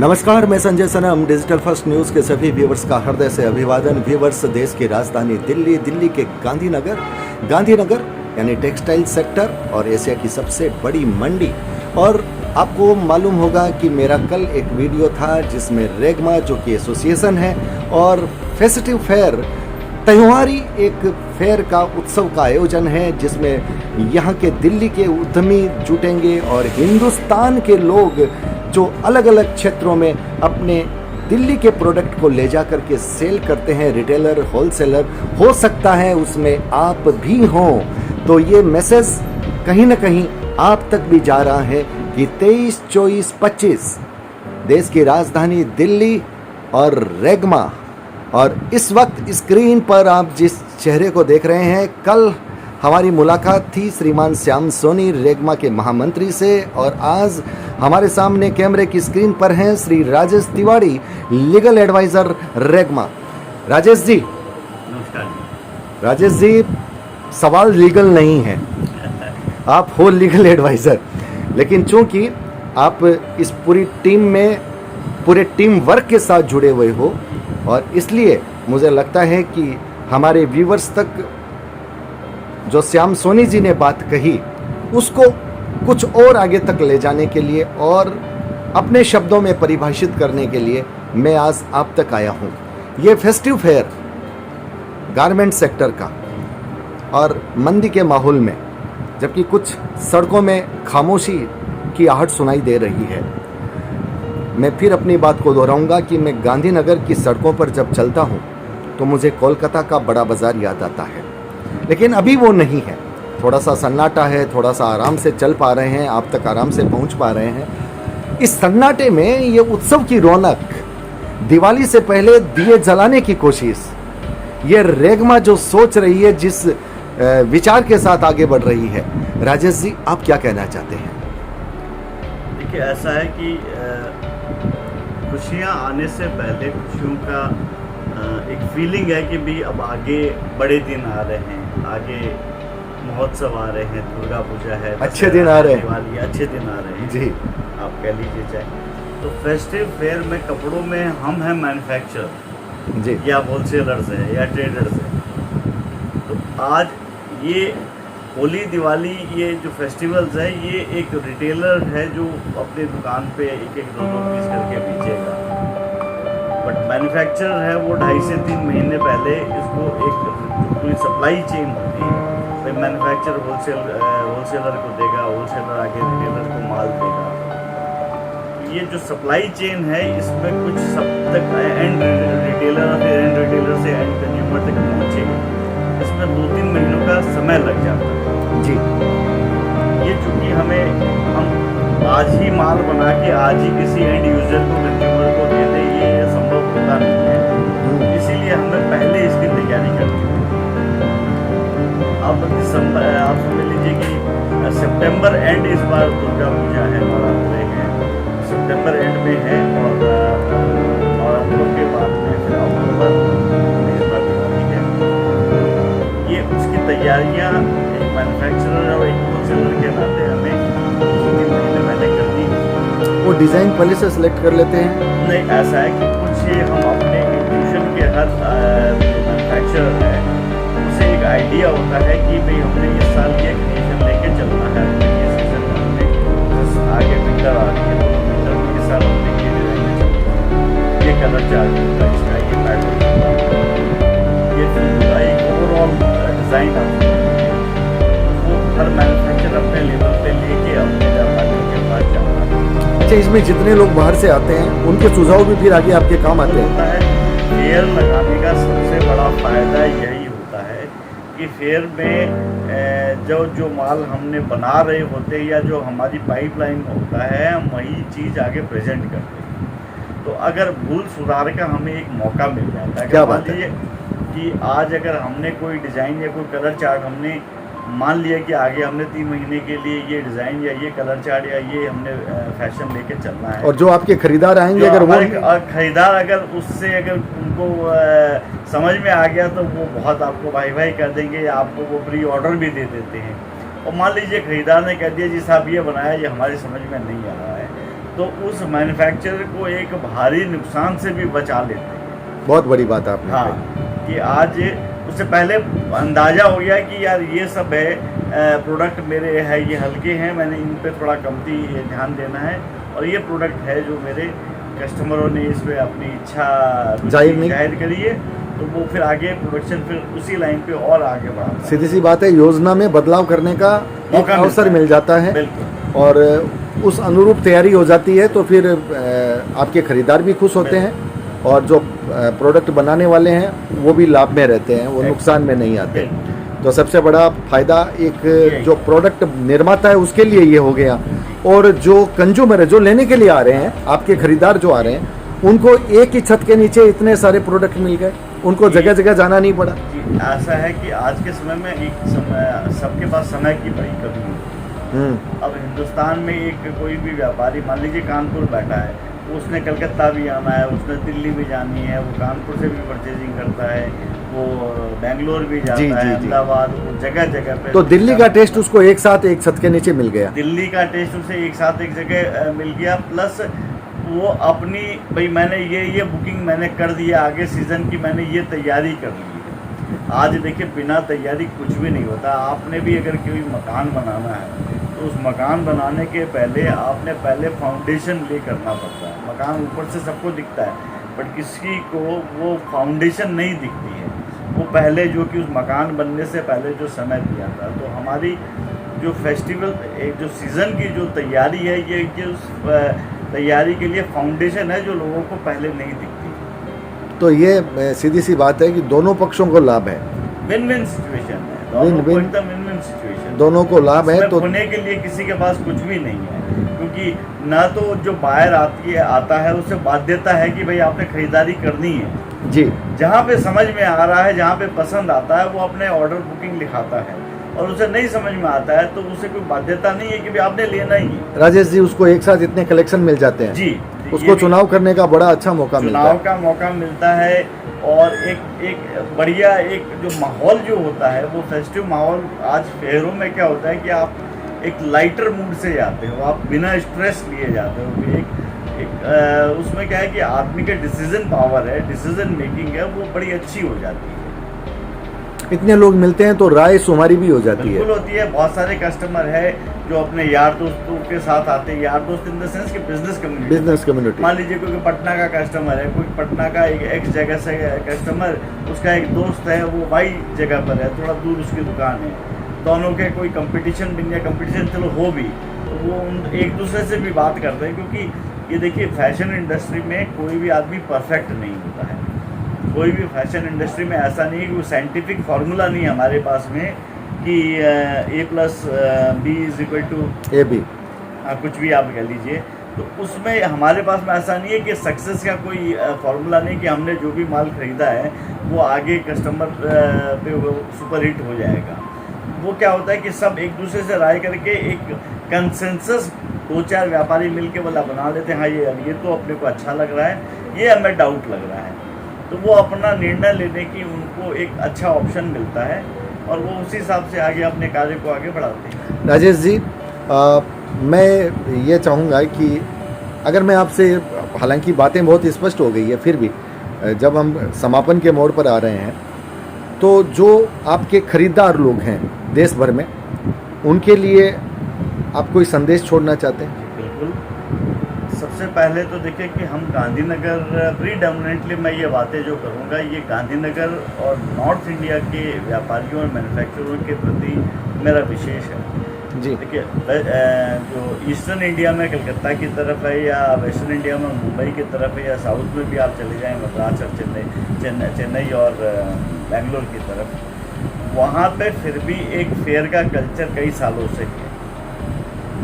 नमस्कार, मैं संजय सनम digital first news के सभी व्यूवर्स का हृदय से अभिवादन। व्यूवर्स, देश की राजधानी दिल्ली के गांधीनगर यानी टेक्सटाइल सेक्टर और एशिया की सबसे बड़ी मंडी। और आपको मालूम होगा कि मेरा कल एक वीडियो था जिसमें रेगमा जो कि एसोसिएशन है और फेस्टिव फेयर त्योहारी एक फेयर का उत्सव का आयोजन है जिसमें यहाँ के दिल्ली के उद्यमी जुटेंगे और हिंदुस्तान के लोग जो अलग अलग क्षेत्रों में अपने दिल्ली के प्रोडक्ट को ले जा करके सेल करते हैं, रिटेलर होलसेलर, हो सकता है उसमें आप भी हों। तो ये मैसेज कहीं ना कहीं आप तक भी जा रहा है कि 23, 24, 25 देश की राजधानी दिल्ली और रेगमा। और इस वक्त स्क्रीन पर आप जिस चेहरे को देख रहे हैं, कल हमारी मुलाकात थी श्रीमान श्याम सोनी रेगमा के महामंत्री से और आज हमारे सामने कैमरे की स्क्रीन पर हैं श्री राजेश तिवारी, लीगल एडवाइजर रेगमा। राजेश जी, नमस्कार। राजेश जी, सवाल लीगल नहीं है, आप हो लीगल एडवाइजर, लेकिन चूंकि आप इस पूरी टीम में पूरे टीम वर्क के साथ जुड़े हुए हो और इसलिए मुझे लगता है कि हमारे व्यूवर्स तक जो श्याम सोनी जी ने बात कही उसको कुछ और आगे तक ले जाने के लिए और अपने शब्दों में परिभाषित करने के लिए मैं आज आप तक आया हूँ। ये फेस्टिव फेयर गारमेंट सेक्टर का और मंदी के माहौल में, जबकि कुछ सड़कों में खामोशी की आहट सुनाई दे रही है, मैं फिर अपनी बात को दोहराऊंगा कि मैं गांधीनगर की सड़कों पर जब चलता हूँ तो मुझे कोलकाता का बड़ा बाजार याद आता है, लेकिन अभी वो नहीं है। थोड़ा सा सन्नाटा है, थोड़ा सा आराम से चल पा रहे हैं, आप तक आराम से पहुंच पा रहे हैं। इस सन्नाटे में ये उत्सव की रौनक, दिवाली से पहले दिए जलाने की कोशिश, ये रेगमा जो सोच रही है, जिस विचार के साथ आगे बढ़ रही है, राजेश जी आप क्या कहना चाहते हैं? देखिए, ऐसा है कि खुशियाँ आने से पहले खुशियों का एक फीलिंग है कि भी अब आगे बड़े दिन आ रहे हैं, आगे महोत्सव आ रहे हैं, दुर्गा पूजा है, अच्छे दिन आ रहे हैं, दिवाली, अच्छे दिन आ रहे हैं जी, आप कह लीजिए चाहे। तो फेस्टिव फेयर में कपड़ों में हम हैं मैन्युफैक्चरर जी, या होलसेलर्स हैं या ट्रेडर्स हैं। तो आज ये होली दिवाली ये जो फेस्टिवल्स है, ये एक रिटेलर है जो अपनी दुकान पे एक एक दो पीस करके बेचेगा, बट मैन्युफैक्चरर है वो 2.5 से 3 महीने पहले इसको एक पूरी सप्लाई चेन होती है, भाई मैन्युफैक्चरर होलसेलर को देगा, होलसेलर आगे रिटेलर को माल देगा। ये जो सप्लाई चेन है इसमें कुछ सब तक एंड रिटेलर से एंड कंज्यूमर तक पहुँचेगा, इसमें 2-3 महीनों का समय लग जाता है जी। ये चूँकि हम आज ही माल बना के आज ही किसी एंड यूजर को, कंज्यूमर को दे दें, ये संभव होता नहीं है, इसीलिए हमें पहले इसकी तैयारी करनी है। अब दिसंबर, आप समझ लीजिए कि सितंबर एंड इस बार दुर्गा पूजा है, नवरात्रे हैं, सितंबर एंड में है और नवरात्रों के बाद में फिर अक्टूबर में इस बार दिवाली है। ये उसकी तैयारियाँ एक मैन्युफैक्चरर और एक होलसेलर के नाते हमें 2-3 महीने पहले कर दी। वो डिज़ाइन पहले से सिलेक्ट कर लेते हैं? नहीं, ऐसा है कि कुछ हम अपने इंट्यूशन के हर मैन्युफैक्चरर है उसे एक आइडिया होता है कि भाई हमने इस साल ये क्रिएशन लेके चलना है, ये सीजन में हमने आगे विंटर आ रही है तो विंटर में इस साल हमने ये डिजाइन में चलना है, ये कलर चार्ट होगा, इसका ये पैटर्न होगा, ये एक ओवरऑल डिज़ाइन आते हैं वो हर मैन्युफैक्चरर अपने लेवल पे लेके अपने व्यापारियों के पास जाता है। अच्छा, इसमें जितने लोग बाहर से आते हैं उनके सुझाव भी फिर आगे आपके काम आते हैं? होता है फेयर लगाने का सबसे बड़ा फ़ायदा यही होता है कि फेयर में जो माल हमने बना रहे होते हैं या जो हमारी पाइपलाइन में होता है हम वही चीज़ आगे प्रेजेंट करते हैं। तो अगर भूल सुधार का हमें एक मौका मिल जाता है, क्या बात है कि आज अगर हमने कोई डिज़ाइन या कोई कलर चार्ट हमने मान लिया कि आगे हमने 3 महीने के लिए ये डिज़ाइन या ये कलर चार्ट या ये हमने फैशन लेके चलना है, और जो आपके खरीदार आएंगे अगर वो खरीदार अगर उससे अगर उनको समझ में आ गया तो वो बहुत आपको भाई भाई कर देंगे या आपको वो प्री ऑर्डर भी दे देते हैं। और मान लीजिए खरीदार ने कह दिया जी साहब ये बनाया, ये हमारी समझ में नहीं आ रहा है, तो उस मैन्युफैक्चरर को एक भारी नुकसान से भी बचा लेते हैं। बहुत बड़ी बात आपने हाँ, कि आज उससे पहले अंदाज़ा हो गया कि यार ये सब है प्रोडक्ट मेरे है, ये हल्के हैं, मैंने इन पे थोड़ा कमती ध्यान देना है, और ये प्रोडक्ट है जो मेरे कस्टमरों ने इस पे अपनी इच्छा जाहिर करी है, तो वो फिर आगे प्रोडक्शन फिर उसी लाइन पे और आगे बढ़ा। सीधी सी बात है, योजना में बदलाव करने का एक अवसर मिल जाता है और उस अनुरूप तैयारी हो जाती है, तो फिर आपके खरीदार भी खुश होते हैं और जो प्रोडक्ट बनाने वाले हैं वो भी लाभ में रहते हैं, वो नुकसान में नहीं आते। तो सबसे बड़ा फायदा एक जो प्रोडक्ट निर्माता है उसके लिए ये हो गया, और जो कंज्यूमर है जो लेने के लिए आ रहे हैं, आपके खरीदार जो आ रहे हैं, उनको एक ही छत के नीचे इतने सारे प्रोडक्ट मिल गए, उनको जगह जगह जाना नहीं पड़ा। ऐसा है कि आज के समय में एक समय सबके पास समय की बड़ी कमी है। अब हिंदुस्तान में एक कोई भी व्यापारी मान लीजिए कानपुर बैठा है, उसने कलकत्ता भी आना है, उसने दिल्ली भी जानी है, वो कानपुर से भी परचेजिंग करता है, वो बेंगलोर भी जाता है, अहमदाबाद, जगह जगह पे। तो दिल्ली का टेस्ट उसको एक साथ एक छत के नीचे मिल गया, दिल्ली का टेस्ट उसे एक साथ एक जगह मिल गया, प्लस वो अपनी भाई मैंने ये बुकिंग मैंने कर दिया, आगे सीज़न की मैंने ये तैयारी कर ली है। आज देखिए बिना तैयारी कुछ भी नहीं होता। आपने भी अगर कोई मकान बनाना है तो उस मकान बनाने के पहले आपने पहले फाउंडेशन ले करना पड़ता है। मकान ऊपर से सबको दिखता है, बट किसी को वो फाउंडेशन नहीं दिखती है। वो पहले जो कि उस मकान बनने से पहले जो समय दिया था, तो हमारी जो फेस्टिवल एक जो सीज़न की जो तैयारी है, ये उस तैयारी के लिए फाउंडेशन है जो लोगों को पहले नहीं दिखती। तो ये सीधी सी बात है कि दोनों पक्षों को लाभ है, विन विन सिचुएशन है, दोनों को एकदम विन विन सिचुएशन, दोनों को लाभ है। तो होने के लिए किसी के पास कुछ भी नहीं है, क्योंकि ना तो जो बायर आता है उससे बाध्यता है कि भाई आपने खरीदारी करनी है जी, जहाँ पे समझ में आ रहा है, जहाँ पे पसंद आता है वो अपने ऑर्डर बुकिंग लिखाता है, और उसे नहीं समझ में आता है तो उसे कोई बाध्यता नहीं है कि भाई आपने लेना ही है। राजेश जी, उसको एक साथ इतने कलेक्शन मिल जाते हैं जी, उसको चुनाव करने का बड़ा अच्छा मौका मिलता है, चुनाव का मौका मिलता है। और एक बढ़िया एक जो माहौल जो होता है वो फेस्टिव माहौल, आज फेयरों में क्या होता है कि आप एक लाइटर मूड से जाते हो, आप बिना स्ट्रेस लिए जाते हो। उसमें क्या है कि आदमी का डिसीजन पावर है, डिसीजन मेकिंग है, वो बड़ी अच्छी हो जाती है। इतने लोग मिलते हैं तो राय शुमारी भी हो जाती है। बिल्कुल होती है। बहुत सारे कस्टमर है जो अपने यार दोस्तों के साथ आते हैं, यार दोस्त इन द सेंस कि बिजनेस कम्युनिटी। मान लीजिए कोई पटना का कस्टमर है, कोई पटना का एक एक्स जगह से कस्टमर, उसका एक दोस्त है वो वाई जगह पर है, थोड़ा दूर उसकी दुकान है, दोनों के कोई कंपटीशन बन गया, कंपटीशन चलो हो भी, तो वो एक दूसरे से भी बात करते हैं। क्योंकि ये देखिए फैशन इंडस्ट्री में कोई भी आदमी परफेक्ट नहीं होता है, कोई भी फैशन इंडस्ट्री में ऐसा नहीं है कि वो साइंटिफिक फार्मूला नहीं है हमारे पास में कि A+B=AB, कुछ भी आप कह लीजिए। तो उसमें हमारे पास में ऐसा नहीं है कि सक्सेस का कोई फार्मूला नहीं कि हमने जो भी माल खरीदा है वो आगे कस्टमर पे सुपर हिट हो जाएगा। वो क्या होता है कि सब एक दूसरे से राय करके एक कंसेंसस 2-4 व्यापारी मिलके वाला बना लेते हैं, हाँ ये तो अपने को अच्छा लग रहा है, ये हमें डाउट लग रहा है, तो वो अपना निर्णय लेने की उनको एक अच्छा ऑप्शन मिलता है और वो उसी हिसाब से आगे अपने कार्य को आगे बढ़ाते हैं। राजेश जी, मैं ये चाहूँगा कि अगर मैं आपसे, हालांकि बातें बहुत स्पष्ट हो गई है, फिर भी जब हम समापन के मोड़ पर आ रहे हैं, तो जो आपके खरीदार लोग हैं देश भर में, उनके लिए आप कोई संदेश छोड़ना चाहते हैं? बिल्कुल। सबसे सबसे पहले तो देखिए कि हम गांधीनगर प्रीडोमिनेंटली मैं ये बातें जो करूँगा ये गांधीनगर और नॉर्थ इंडिया के व्यापारियों और मैन्युफैक्चररों के प्रति मेरा विशेष है जी। देखिए जो ईस्टर्न इंडिया में कलकत्ता की तरफ है या वेस्टर्न इंडिया में मुंबई की तरफ है या साउथ में भी आप चले जाएँ मद्रास और चेन्नई और बेंगलोर की तरफ, वहाँ पे फिर भी एक फेयर का कल्चर कई सालों से है।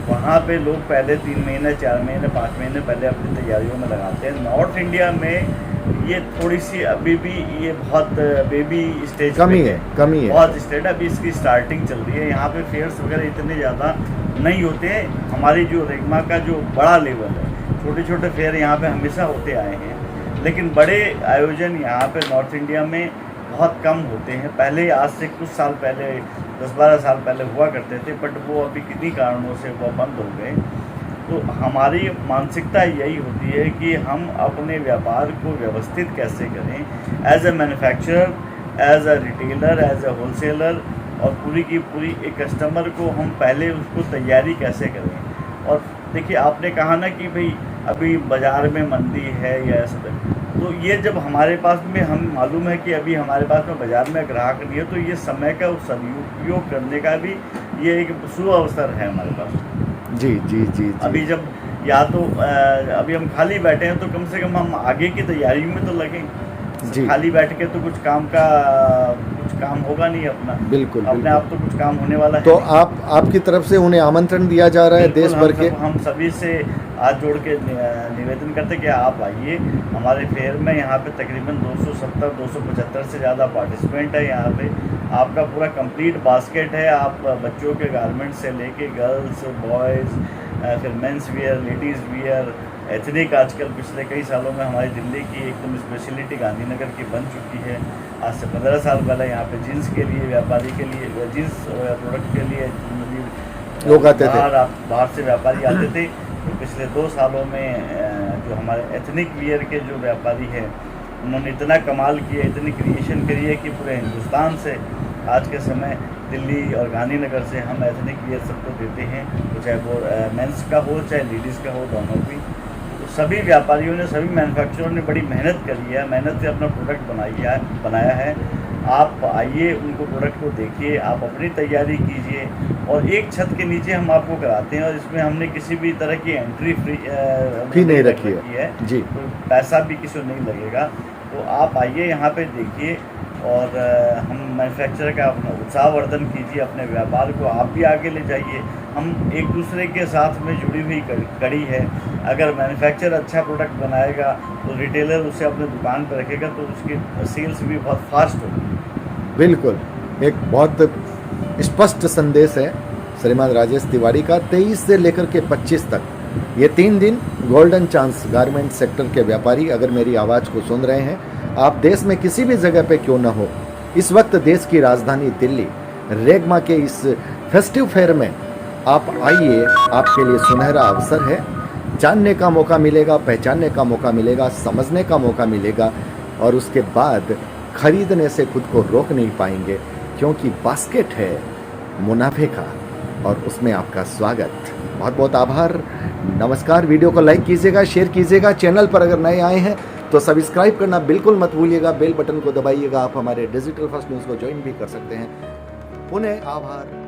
वहाँ पे लोग पहले 3 महीने 4 महीने 5 महीने पहले अपनी तैयारियों में लगाते हैं। नॉर्थ इंडिया में ये थोड़ी सी अभी भी ये बहुत बेबी स्टेज कमी है बहुत स्टेज अभी इसकी स्टार्टिंग चल रही है। यहाँ पे फेयर्स वगैरह इतने ज़्यादा नहीं होते हैं। हमारी जो रेगमा का जो बड़ा लेवल है, छोटे छोटे फेयर यहाँ पे हमेशा होते आए हैं, लेकिन बड़े आयोजन यहाँ पे नॉर्थ इंडिया में बहुत कम होते हैं। पहले आज से कुछ साल पहले 10-12 साल पहले हुआ करते थे, बट वो अभी किन्हीं कारणों से वो बंद हो गए। तो हमारी मानसिकता यही होती है कि हम अपने व्यापार को व्यवस्थित कैसे करें as a manufacturer, as a retailer, as a wholesaler, और पूरी की पूरी एक कस्टमर को हम पहले उसको तैयारी कैसे करें। और देखिए आपने कहा ना कि भाई अभी बाज़ार में मंदी है या ऐसा, तो ये जब हमारे पास में हम मालूम है कि अभी हमारे पास में बाज़ार में ग्राहक नहीं है, तो ये समय का सदुपयोग करने का भी ये एक शुभ अवसर है हमारे पास। जी जी जी, अभी जब या तो अभी हम खाली बैठे हैं तो कम से कम हम आगे की तैयारी में तो लगें। खाली बैठ के तो कुछ काम होगा नहीं अपना। बिल्कुल अपने आप तो कुछ काम होने वाला है। तो आपकी तरफ से उन्हें आमंत्रण दिया जा रहा है देश भर के। हम सभी से हाथ जोड़ के निवेदन करते कि आप आइए हमारे फेयर में। यहाँ पे तकरीबन 270-275 से ज़्यादा पार्टिसिपेंट है। यहाँ पे आपका पूरा कंप्लीट बास्केट है। आप बच्चों के गारमेंट से लेके गर्ल्स, बॉयज़, फिर men's wear, ladies wear, ethnic, आजकल पिछले कई सालों में हमारी दिल्ली की एकदम स्पेशलिटी गांधीनगर की बन चुकी है। आज से 15 साल पहले यहाँ पे जीन्स के लिए, व्यापारी के लिए, जीन्स प्रोडक्ट के लिए लोग आते थे, बाहर से व्यापारी आते थे। तो पिछले 2 सालों में जो हमारे एथनिक वियर के जो व्यापारी हैं उन्होंने इतना कमाल किया, इतनी क्रिएशन करी है कि पूरे हिंदुस्तान से आज के समय दिल्ली और गांधीनगर से हम एथनिक वियर सबको देते हैं, तो चाहे वो मेंस का हो चाहे लेडीज़ का हो, दोनों भी। तो सभी व्यापारियों ने, सभी मैन्युफैक्चरर ने बड़ी मेहनत करी है, मेहनत से अपना प्रोडक्ट बनाया है। आप आइए, उनको प्रोडक्ट को देखिए, आप अपनी तैयारी कीजिए, और एक छत के नीचे हम आपको कराते हैं। और इसमें हमने किसी भी तरह की एंट्री फी नहीं रखी है जी, तो पैसा भी किसी को नहीं लगेगा। तो आप आइए यहाँ पे देखिए, और हम मैन्युफैक्चरर का अपना उत्साहवर्धन कीजिए, अपने व्यापार को आप भी आगे ले जाइए। हम एक दूसरे के साथ में जुड़ी हुई कड़ी है। अगर मैन्युफैक्चरर अच्छा प्रोडक्ट बनाएगा तो रिटेलर उसे अपने दुकान पर रखेगा, तो उसकी सेल्स भी बहुत फास्ट होगी। बिल्कुल, एक बहुत स्पष्ट संदेश है श्रीमान राजेश तिवारी का। 23 से लेकर के 25 तक ये 3 दिन गोल्डन चांस गारमेंट सेक्टर के व्यापारी अगर मेरी आवाज़ को सुन रहे हैं, आप देश में किसी भी जगह पे क्यों ना हो, इस वक्त देश की राजधानी दिल्ली रेगमा के इस फेस्टिव फेयर में आप आइए। आपके लिए सुनहरा अवसर है, जानने का मौका मिलेगा, पहचानने का मौका मिलेगा, समझने का मौका मिलेगा, और उसके बाद खरीदने से खुद को रोक नहीं पाएंगे, क्योंकि बास्केट है मुनाफे का, और उसमें आपका स्वागत। बहुत बहुत आभार, नमस्कार। वीडियो को लाइक कीजिएगा, शेयर कीजिएगा। चैनल पर अगर नए आए हैं तो सब्सक्राइब करना बिल्कुल मत भूलिएगा, बेल बटन को दबाइएगा। आप हमारे डिजिटल फर्स्ट न्यूज़ को ज्वाइन भी कर सकते हैं। पुनः आभार।